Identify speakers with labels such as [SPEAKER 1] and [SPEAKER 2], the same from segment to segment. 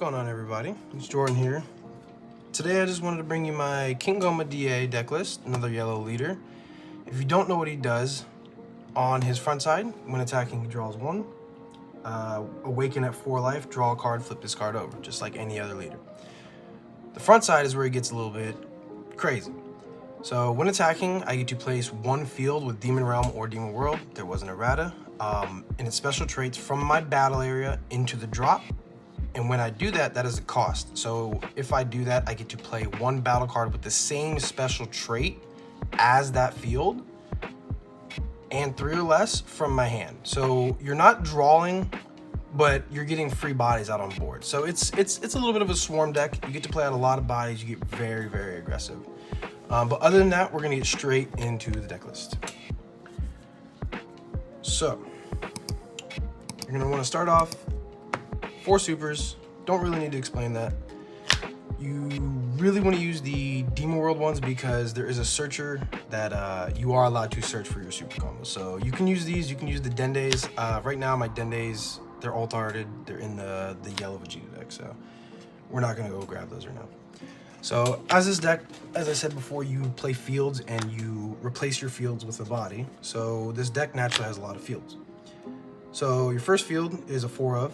[SPEAKER 1] going on, everybody? It's Jordan here. Today I just wanted to bring you my King Gomah DA deck list, another yellow leader. If you don't know what he does, on his front side, when attacking he draws 1. Awaken at 4 life, draw a card, flip this card over, just like any other leader. The front side is where he gets a little bit crazy. So when attacking, I get to place 1 field with Demon Realm or Demon World. There was an errata. And its special traits from my battle area into the drop. And when I do that, that is a cost. So if I do that, I get to play 1 battle card with the same special trait as that field and 3 or less from my hand. So you're not drawing, but you're getting free bodies out on board. So it's a little bit of a swarm deck. You get to play out a lot of bodies. You get very, very aggressive. But other than that, we're gonna get straight into the deck list. So you're gonna wanna start off 4 supers. Don't really need to explain that. You really want to use the Demon World ones because there is a searcher that you are allowed to search for your super combos. So you can use these, you can use the Dendays. Right now my Dendays, they're alt-arted, they're in the yellow Vegeta deck, so we're not gonna go grab those right now. So as this deck, as I said before, you play fields and you replace your fields with a body. So this deck naturally has a lot of fields. So your first field is a 4 of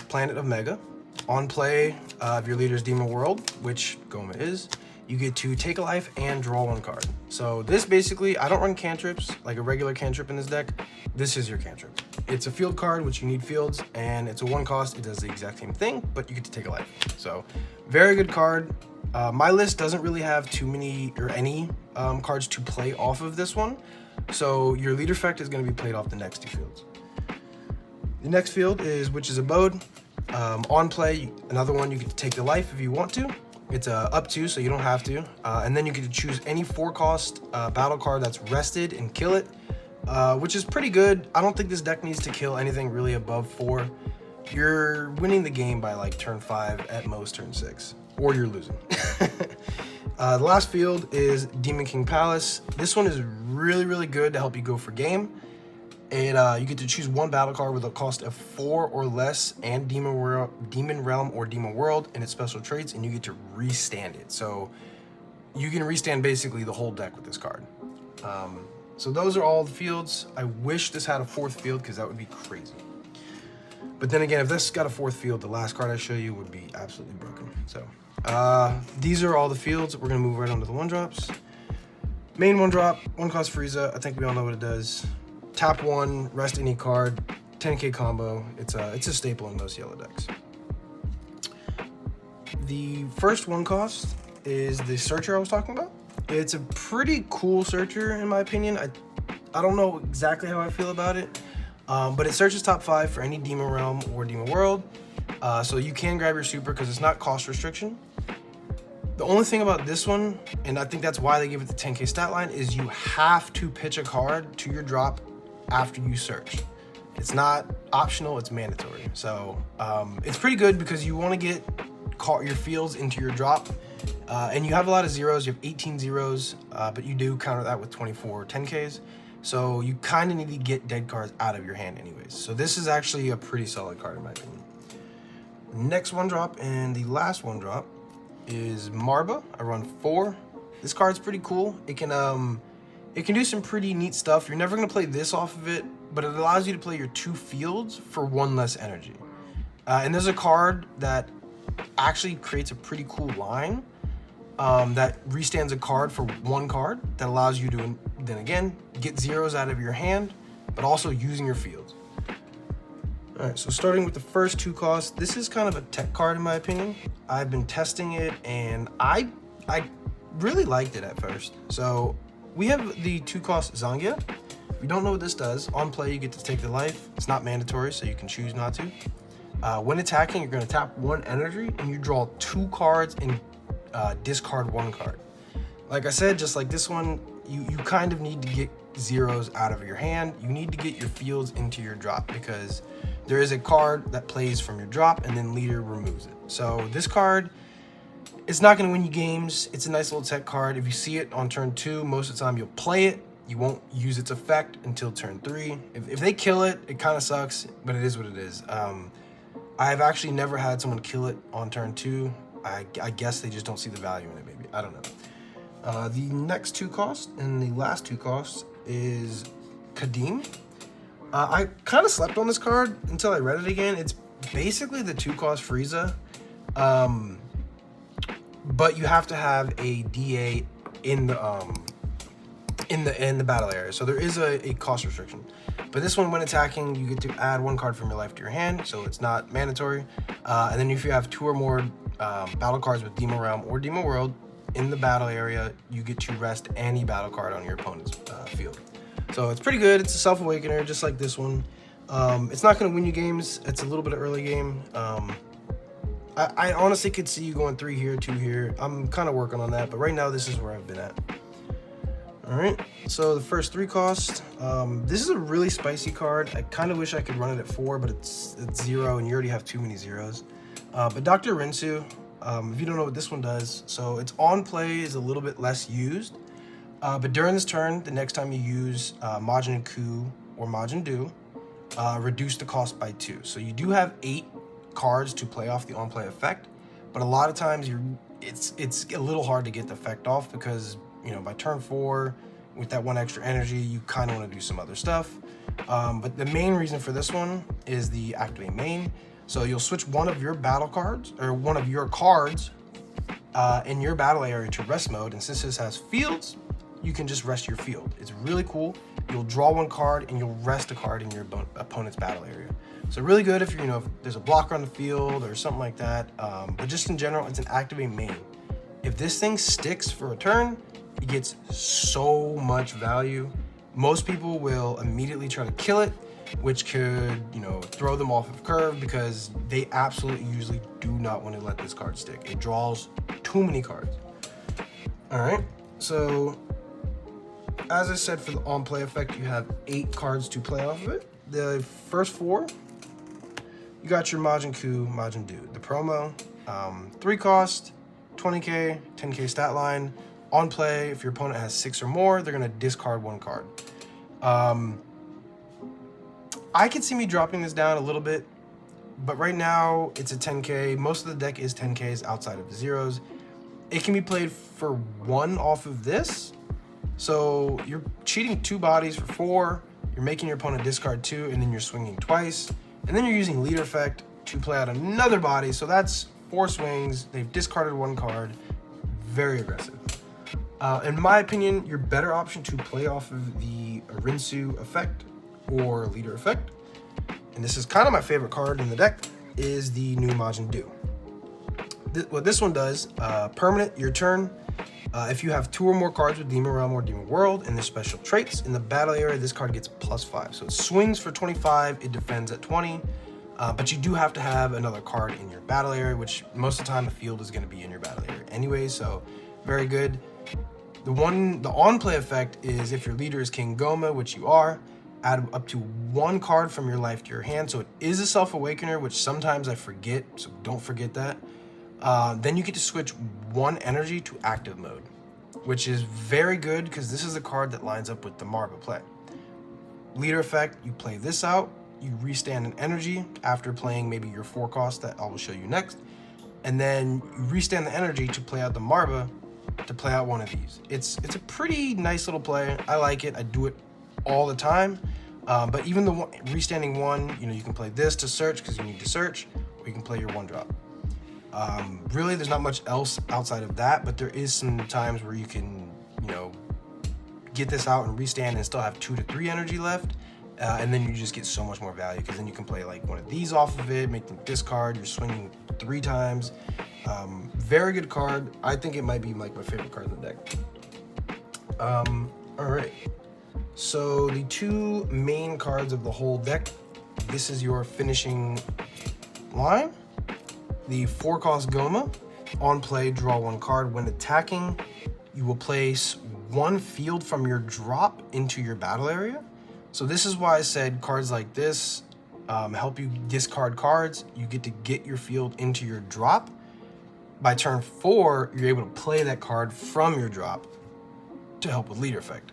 [SPEAKER 1] Planet of Mega. On play of your leader's Demon World, which Gomah is, you get to take a life and draw 1 card. So this basically, I don't run cantrips like a regular cantrip in this deck. This is your cantrip. It's a field card, which you need fields, and it's a 1 cost. It does the exact same thing, but you get to take a life. So very good card. My list doesn't really have too many or any cards to play off of this one. So your leader effect is going to be played off the next 2 fields. The next field is Witch's Abode. On play, another one, you get to take the life if you want to. It's up to, so you don't have to. And then you get to choose any 4 cost battle card that's rested and kill it, which is pretty good. I don't think this deck needs to kill anything really above 4. You're winning the game by like turn 5, at most turn 6, or you're losing. The last field is Demon King Palace. This one is really, really good to help you go for game. And you get to choose 1 battle card with a cost of 4 or less and Demon Realm or Demon World and its special traits, and you get to restand it. So you can restand basically the whole deck with this card. So those are all the fields. I wish this had a 4th field because that would be crazy. But then again, if this got a 4th field, the last card I show you would be absolutely broken. So these are all the fields. We're gonna move right on to the 1-drops. Main 1-drop, 1 cost Frieza. I think we all know what it does. Tap 1, rest any card, 10k combo. It's a staple in most yellow decks. The first 1 cost is the searcher I was talking about. It's a pretty cool searcher in my opinion. I don't know exactly how I feel about it, but it searches top 5 for any Demon Realm or Demon World. So you can grab your super because it's not cost restriction. The only thing about this one, and I think that's why they give it the 10k stat line, is you have to pitch a card to your drop after you search. It's not optional, it's mandatory. So it's pretty good because you want to get your fields into your drop, and you have a lot of zeros. You have 18 zeros, but you do counter that with 24 10ks. So you kind of need to get dead cards out of your hand anyways. So this is actually a pretty solid card in my opinion. Next 1-drop and the last 1-drop is Marba. I run 4. This card's pretty cool. It can do some pretty neat stuff. You're never going to play this off of it, but it allows you to play your 2 fields for 1 less energy. And there's a card that actually creates a pretty cool line that restands a card for 1 card that allows you to, then again, get zeros out of your hand, but also using your fields. All right, so starting with the first 2 costs, this is kind of a tech card in my opinion. I've been testing it and I really liked it at first. So we have the 2 cost Zangia. If you don't know what this does, on play you get to take the life. It's not mandatory, so you can choose not to. When attacking, you're gonna tap 1 energy and you draw 2 cards and discard 1 card. Like I said, just like this one, you kind of need to get zeros out of your hand. You need to get your fields into your drop because there is a card that plays from your drop and then leader removes it. So this card, it's not going to win you games. It's a nice little tech card. If you see it on turn 2, most of the time you'll play it. You won't use its effect until turn 3. If they kill it, it kind of sucks, but it is what it is. I've actually never had someone kill it on turn 2. I guess they just don't see the value in it, maybe. I don't know. The next 2 costs and the last 2 costs is Kadim. I kind of slept on this card until I read it again. It's basically the 2 cost Frieza, but you have to have a DA in the battle area, so there is a cost restriction. But this one, when attacking, you get to add 1 card from your life to your hand, so it's not mandatory. And then if you have 2 or more battle cards with Demon Realm or Demon World in the battle area, you get to rest any battle card on your opponent's field. So it's pretty good. It's a Self-Awakener, just like this one. It's not going to win you games. It's a little bit of early game. I honestly could see you going 3 here, 2 here. I'm kind of working on that, but right now this is where I've been at. All right, so the first 3 costs. This is a really spicy card. I kind of wish I could run it at 4, but it's 0, and you already have too many zeros. But Dr. Rinsu, if you don't know what this one does, so its on play is a little bit less used. But during this turn, the next time you use Majin Ku or Majin Du, reduce the cost by 2. So you do have 8 cards to play off the on play effect, but a lot of times it's a little hard to get the effect off because, you know, by turn 4, with that 1 extra energy, you kind of want to do some other stuff. But the main reason for this one is the activate main. So you'll switch one of your battle cards, or one of your cards in your battle area to rest mode. And since this has fields, you can just rest your field. It's really cool. You'll draw 1 card and you'll rest a card in your opponent's battle area. So really good if if there's a blocker on the field or something like that. But just in general, it's an activate main. If this thing sticks for a turn, it gets so much value. Most people will immediately try to kill it, which could, throw them off of curve because they absolutely usually do not want to let this card stick. It draws too many cards. All right, so as I said, for the on play effect, you have 8 cards to play off of it. The first 4, you got your Majin Ku, Majin Du. The promo, 3 cost, 20k, 10k stat line. On play, if your opponent has 6 or more, they're gonna discard 1 card. I could see me dropping this down a little bit, but right now it's a 10k. Most of the deck is 10ks outside of the zeros. It can be played for 1 off of this. So you're cheating 2 bodies for 4. You're making your opponent discard 2, and then you're swinging twice. And then you're using leader effect to play out another body. So that's 4 swings. They've discarded 1 card. Very aggressive. In my opinion, your better option to play off of the Rinsu effect or leader effect, and this is kind of my favorite card in the deck, is the new Majin Du. What this one does, permanent, your turn. If you have 2 or more cards with Demon Realm or Demon World and their special traits in the battle area, this card gets +5. So it swings for 25, it defends at 20, but you do have to have another card in your battle area, which most of the time the field is going to be in your battle area anyway, so very good. The on-play effect is if your leader is King Gomah, which you are, add up to 1 card from your life to your hand. So it is a Self-Awakener, which sometimes I forget, so don't forget that. Then you get to switch 1 energy to active mode, which is very good because this is a card that lines up with the Marba play. Leader effect, you play this out, you restand an energy after playing maybe your 4 cost that I will show you next, and then you restand the energy to play out the Marba to play out 1 of these. It's a pretty nice little play. I like it. I do it all the time. But even the restanding 1, you can play this to search because you need to search, or you can play your 1 drop. Really, there's not much else outside of that, but there is some times where you can, get this out and restand and still have 2 to 3 energy left. And then you just get so much more value because then you can play like 1 of these off of it, make them discard. You're swinging 3 times. Very good card. I think it might be like my favorite card in the deck. All right. So the 2 main cards of the whole deck. This is your finishing line. The 4 cost Gomah. On play, draw 1 card. When attacking, you will place 1 field from your drop into your battle area. So this is why I said cards like this help you discard cards. You get to get your field into your drop. By turn 4, you're able to play that card from your drop to help with leader effect.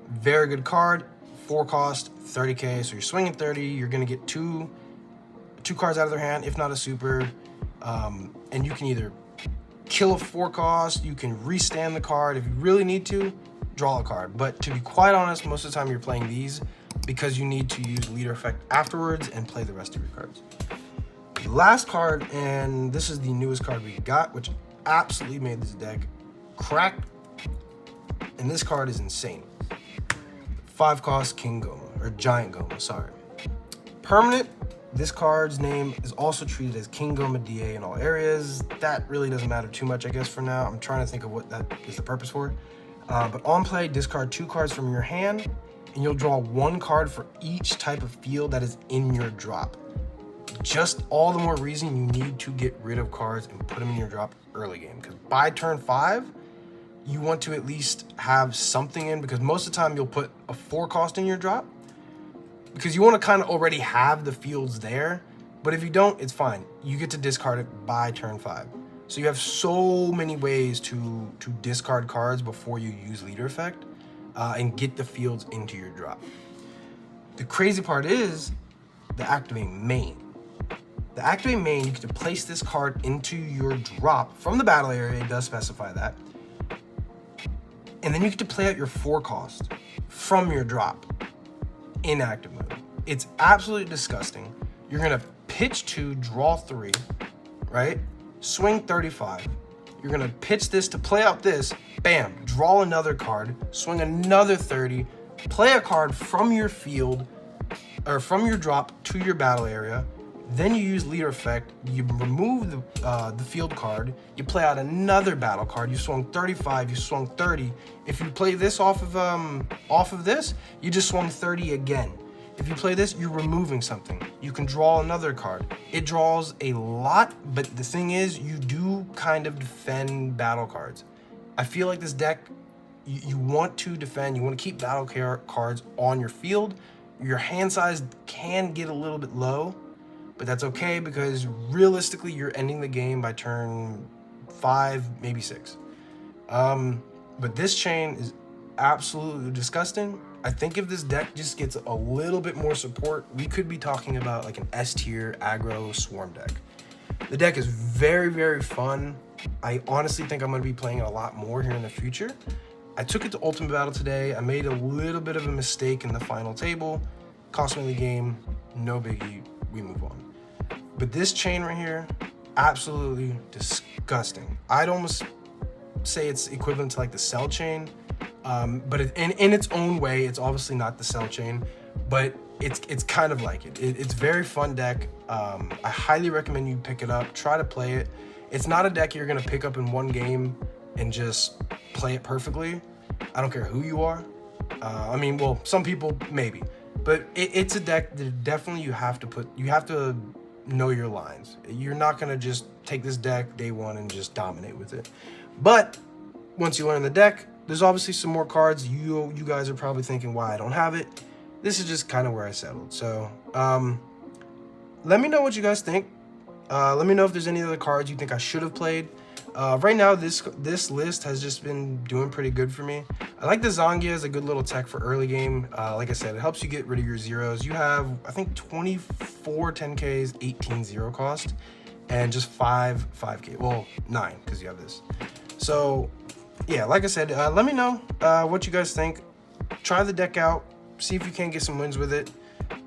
[SPEAKER 1] Very good card, 4 cost, 30k. So you're swinging 30. You're gonna get two 2 cards out of their hand, if not a super, and you can either kill a 4 cost, you can restand the card. If you really need to, draw a card. But to be quite honest, most of the time you're playing these because you need to use leader effect afterwards and play the rest of your cards. The last card, and this is the newest card we got, which absolutely made this deck crack, and this card is insane. 5 cost King Gomah, or Giant Gomah, sorry. Permanent, this card's name is also treated as King Gomah DA in all areas. That really doesn't matter too much, I guess, for now. I'm trying to think of what that is the purpose for. But on play, discard 2 cards from your hand, and you'll draw 1 card for each type of field that is in your drop. Just all the more reason you need to get rid of cards and put them in your drop early game, because by turn 5, you want to at least have something in, because most of the time you'll put a 4 cost in your drop, because you want to kind of already have the fields there. But if you don't, it's fine. You get to discard it by turn 5. So you have so many ways to discard cards before you use leader effect and get the fields into your drop. The crazy part is the activate main. The activate main, you get to place this card into your drop from the battle area. It does specify that. And then you get to play out your 4 cost from your drop in active mode. It's absolutely disgusting. You're gonna pitch 2, draw 3, right? Swing 35. You're gonna pitch this to play out this, bam, draw another card, swing another 30, play a card from your field, or from your drop to your battle area. Then you use leader effect, you remove the field card, you play out another battle card, you swung 35, you swung 30. If you play this off of this, you just swung 30 again. If you play this, you're removing something. You can draw another card. It draws a lot, but the thing is, you do kind of defend battle cards. I feel like this deck, you want to defend, you want to keep battle cards on your field. Your hand size can get a little bit low, but that's okay, because realistically, you're ending the game by turn 5, maybe 6. But this chain is absolutely disgusting. I think if this deck just gets a little bit more support, we could be talking about like an S tier aggro swarm deck. The deck is very, very fun. I honestly think I'm going to be playing it a lot more here in the future. I took it to Ultimate Battle today. I made a little bit of a mistake in the final table. Cost me the game. No biggie. We move on. But this chain right here, absolutely disgusting. I'd almost say it's equivalent to like the Cell chain. But in its own way, it's obviously not the Cell chain, but it's kind of like it. It's a very fun deck. I highly recommend you pick it up, try to play it. It's not a deck you're gonna pick up in one game and just play it perfectly. I don't care who you are. I mean, well, some people maybe, but it's a deck that definitely you have to know your lines. You're not gonna just take this deck day one and just dominate with it. But once you learn the deck, there's obviously some more cards. You guys are probably thinking why I don't have it. This is just kind of where I settled. So let me know what you guys think. Let me know if there's any other cards you think I should have played. Right now, this list has just been doing pretty good for me. I like the Zangia as a good little tech for early game. Like I said, it helps you get rid of your zeros. You have, I think, 24 10Ks, 18 zero cost, and just 5 5K. Well, 9, because you have this. So yeah, like I said, let me know what you guys think. Try the deck out. See if you can get some wins with it.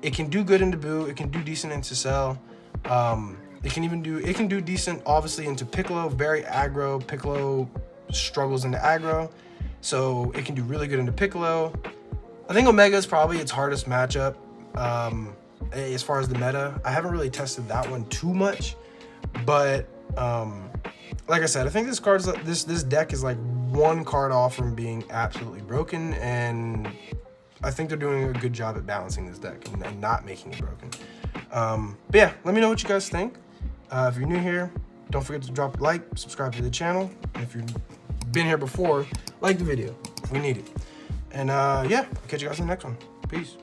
[SPEAKER 1] It can do good into Boo. It can do decent into Cell. It can do decent, obviously, into Piccolo. Very aggro. Piccolo struggles into aggro, so it can do really good into Piccolo. I think Omega is probably its hardest matchup as far as the meta. I haven't really tested that one too much, but like I said, I think this deck is like 1 card off from being absolutely broken, and I think they're doing a good job at balancing this deck and not making it broken. But yeah, let me know what you guys think. If you're new here, don't forget to drop a like, subscribe to the channel. And if you've been here before, like the video. We need it. And yeah, I'll catch you guys in the next one. Peace.